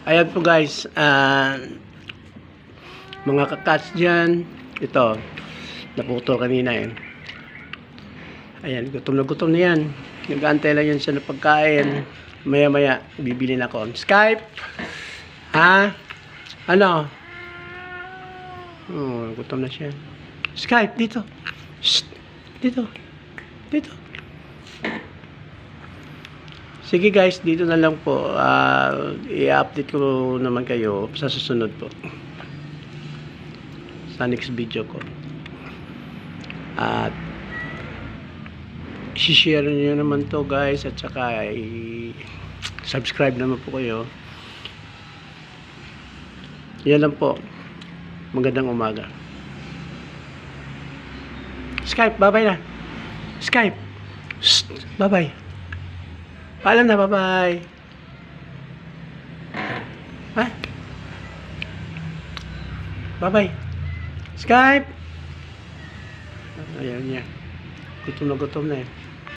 Ayan po guys, mga kakats dyan, ito, naputol kanina eh. Ayan, gutom na yan. Nag-aantay lang yan siya ng pagkain. Maya maya, bibili na ako. Skype! Ha? Ano? Oh, gutom na siya. Skype, dito. Shh! Dito. Dito. Sige guys, dito na lang po. I-update ko naman kayo sa susunod po. Sa next video ko. At i-share nyo naman to guys. At saka i-subscribe naman po kayo. Yan lang po. Magandang umaga. Skype, bye-bye na. Skype. Shh, bye-bye. Paalam na, bye-bye. Ha? Bye-bye. Skype. Ayan niya. Gutom na eh.